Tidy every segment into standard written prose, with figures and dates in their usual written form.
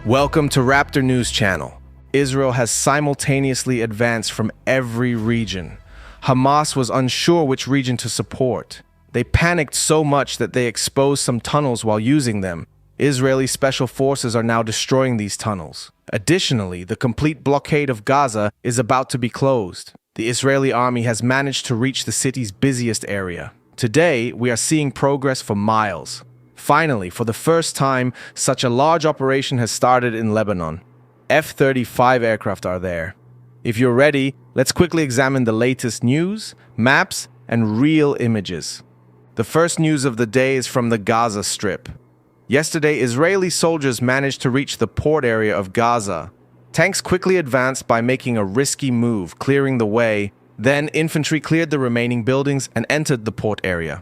Welcome to Raptor News Channel. Israel has simultaneously advanced from every region. Hamas was unsure which region to support. They panicked so much that they exposed some tunnels while using them. Israeli special forces are now destroying these tunnels. Additionally, the complete blockade of Gaza is about to be closed. The Israeli army has managed to reach the city's busiest area. Today, we are seeing progress for miles. Finally, for the first time, such a large operation has started in Lebanon. F-35 aircraft are there. If you're ready, let's quickly examine the latest news, maps, and real images. The first news of the day is from the Gaza Strip. Yesterday, Israeli soldiers managed to reach the port area of Gaza. Tanks quickly advanced by making a risky move, clearing the way. Then, infantry cleared the remaining buildings and entered the port area.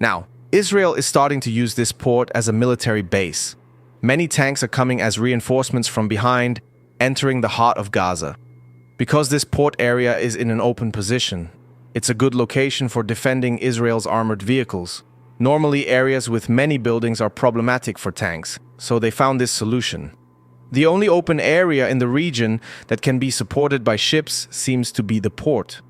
Now, Israel is starting to use this port as a military base. Many tanks are coming as reinforcements from behind, entering the heart of Gaza. Because this port area is in an open position, it's a good location for defending Israel's armored vehicles. Normally, areas with many buildings are problematic for tanks, so they found this solution. The only open area in the region that can be supported by ships seems to be the port.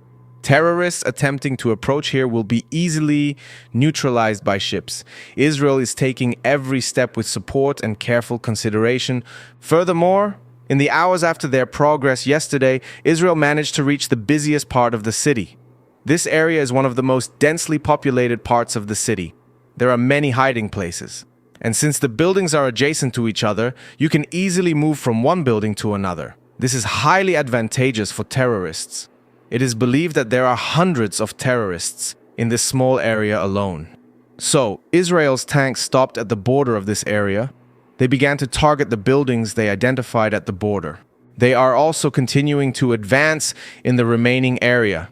Terrorists attempting to approach here will be easily neutralized by ships. Israel is taking every step with support and careful consideration. Furthermore, in the hours after their progress yesterday, Israel managed to reach the busiest part of the city. This area is one of the most densely populated parts of the city. There are many hiding places. And since the buildings are adjacent to each other, you can easily move from one building to another. This is highly advantageous for terrorists. It is believed that there are hundreds of terrorists in this small area alone. So, Israel's tanks stopped at the border of this area. They began to target the buildings they identified at the border. They are also continuing to advance in the remaining area.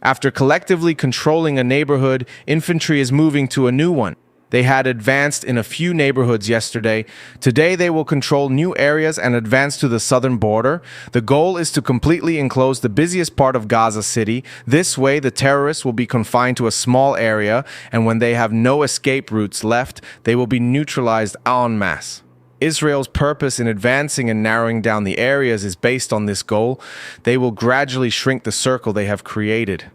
After collectively controlling a neighborhood, infantry is moving to a new one. They had advanced in a few neighborhoods yesterday. Today they will control new areas and advance to the southern border. The goal is to completely enclose the busiest part of Gaza City. This way the terrorists will be confined to a small area, and when they have no escape routes left, they will be neutralized en masse. Israel's purpose in advancing and narrowing down the areas is based on this goal. They will gradually shrink the circle they have created.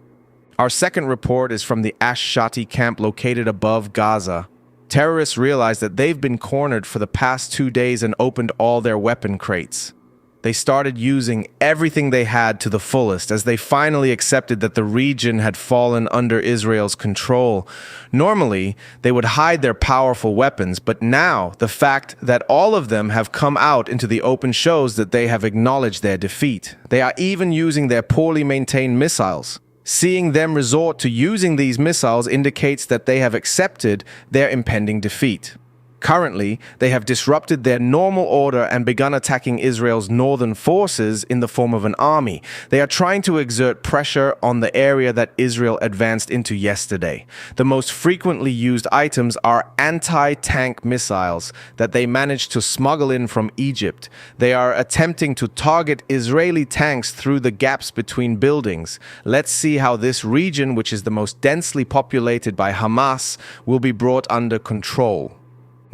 Our second report is from the Ash-Shati camp located above Gaza. Terrorists realized that they've been cornered for the past 2 days and opened all their weapon crates. They started using everything they had to the fullest as they finally accepted that the region had fallen under Israel's control. Normally, they would hide their powerful weapons, but now the fact that all of them have come out into the open shows that they have acknowledged their defeat. They are even using their poorly maintained missiles. Seeing them resort to using these missiles indicates that they have accepted their impending defeat. Currently, they have disrupted their normal order and begun attacking Israel's northern forces in the form of an army. They are trying to exert pressure on the area that Israel advanced into yesterday. The most frequently used items are anti-tank missiles that they managed to smuggle in from Egypt. They are attempting to target Israeli tanks through the gaps between buildings. Let's see how this region, which is the most densely populated by Hamas, will be brought under control.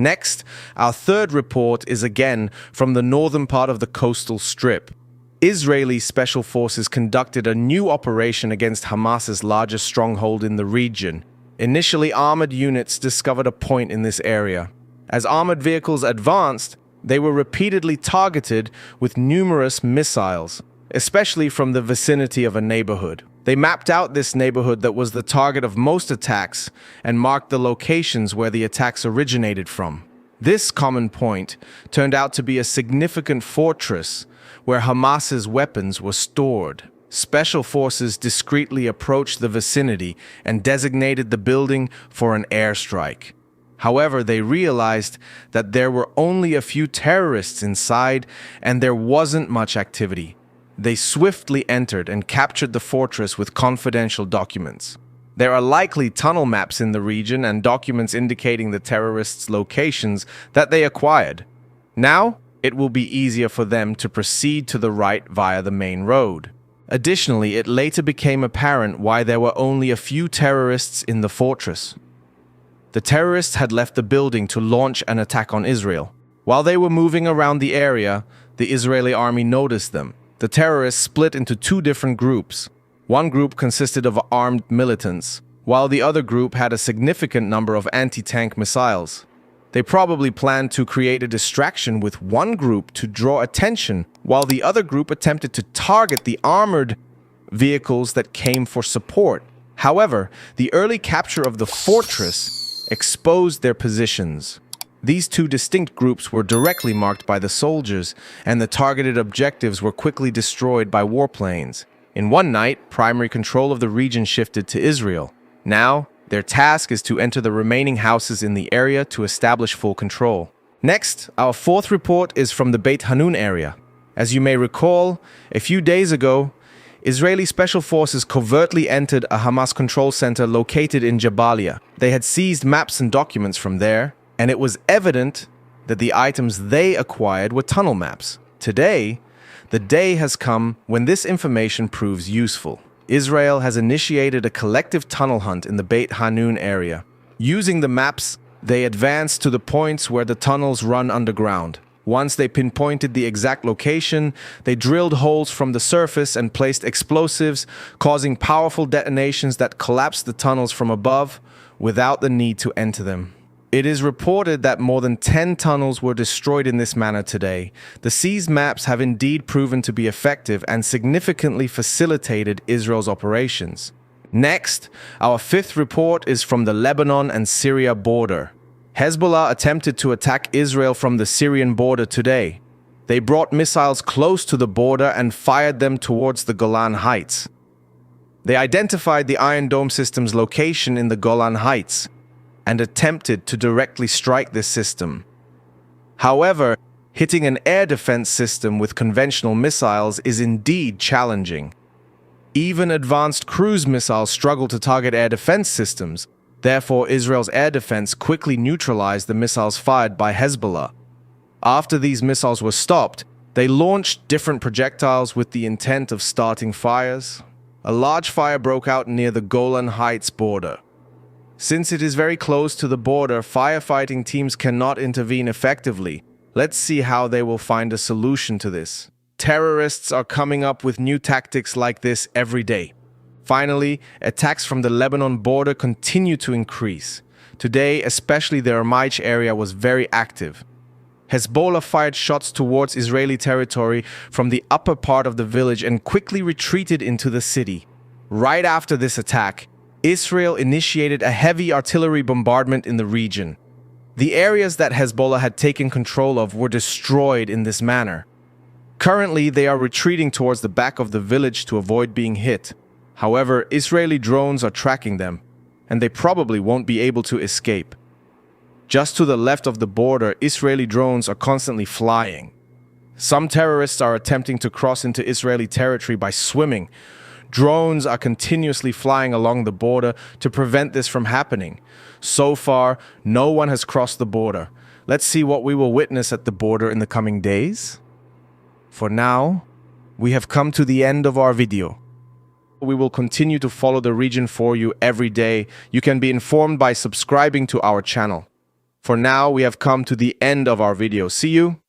Next, our third report is again from the northern part of the coastal strip. Israeli special forces conducted a new operation against Hamas's largest stronghold in the region. Initially, armored units discovered a point in this area. As armored vehicles advanced, they were repeatedly targeted with numerous missiles, especially from the vicinity of a neighborhood. They mapped out this neighborhood that was the target of most attacks and marked the locations where the attacks originated from. This common point turned out to be a significant fortress where Hamas's weapons were stored. Special forces discreetly approached the vicinity and designated the building for an airstrike. However, they realized that there were only a few terrorists inside and there wasn't much activity. They swiftly entered and captured the fortress with confidential documents. There are likely tunnel maps in the region and documents indicating the terrorists' locations that they acquired. Now, it will be easier for them to proceed to the right via the main road. Additionally, it later became apparent why there were only a few terrorists in the fortress. The terrorists had left the building to launch an attack on Israel. While they were moving around the area, the Israeli army noticed them. The terrorists split into two different groups. One group consisted of armed militants, while the other group had a significant number of anti-tank missiles. They probably planned to create a distraction with one group to draw attention, while the other group attempted to target the armored vehicles that came for support. However, the early capture of the fortress exposed their positions. These two distinct groups were directly marked by the soldiers, and the targeted objectives were quickly destroyed by warplanes. In one night, primary control of the region shifted to Israel. Now, their task is to enter the remaining houses in the area to establish full control. Next, our fourth report is from the Beit Hanun area. As you may recall, a few days ago, Israeli special forces covertly entered a Hamas control center located in Jabalia. They had seized maps and documents from there, and it was evident that the items they acquired were tunnel maps. Today, the day has come when this information proves useful. Israel has initiated a collective tunnel hunt in the Beit Hanun area. Using the maps, they advanced to the points where the tunnels run underground. Once they pinpointed the exact location, they drilled holes from the surface and placed explosives, causing powerful detonations that collapsed the tunnels from above without the need to enter them. It is reported that more than 10 tunnels were destroyed in this manner today. The seized maps have indeed proven to be effective and significantly facilitated Israel's operations. Next, our fifth report is from the Lebanon and Syria border. Hezbollah attempted to attack Israel from the Syrian border today. They brought missiles close to the border and fired them towards the Golan Heights. They identified the Iron Dome system's location in the Golan Heights and attempted to directly strike this system. However, hitting an air defense system with conventional missiles is indeed challenging. Even advanced cruise missiles struggle to target air defense systems. Therefore, Israel's air defense quickly neutralized the missiles fired by Hezbollah. After these missiles were stopped, they launched different projectiles with the intent of starting fires. A large fire broke out near the Golan Heights border. Since it is very close to the border, firefighting teams cannot intervene effectively. Let's see how they will find a solution to this. Terrorists are coming up with new tactics like this every day. Finally, attacks from the Lebanon border continue to increase. Today, especially the Ermaich area was very active. Hezbollah fired shots towards Israeli territory from the upper part of the village and quickly retreated into the city. Right after this attack, Israel initiated a heavy artillery bombardment in the region. The areas that Hezbollah had taken control of were destroyed in this manner. Currently, they are retreating towards the back of the village to avoid being hit. However, Israeli drones are tracking them, and they probably won't be able to escape. Just to the left of the border, Israeli drones are constantly flying. Some terrorists are attempting to cross into Israeli territory by swimming. Drones are continuously flying along the border to prevent this from happening. So far, no one has crossed the border. Let's see what we will witness at the border in the coming days. For now, we have come to the end of our video. We will continue to follow the region for you every day. You can be informed by subscribing to our channel. For now, we have come to the end of our video. See you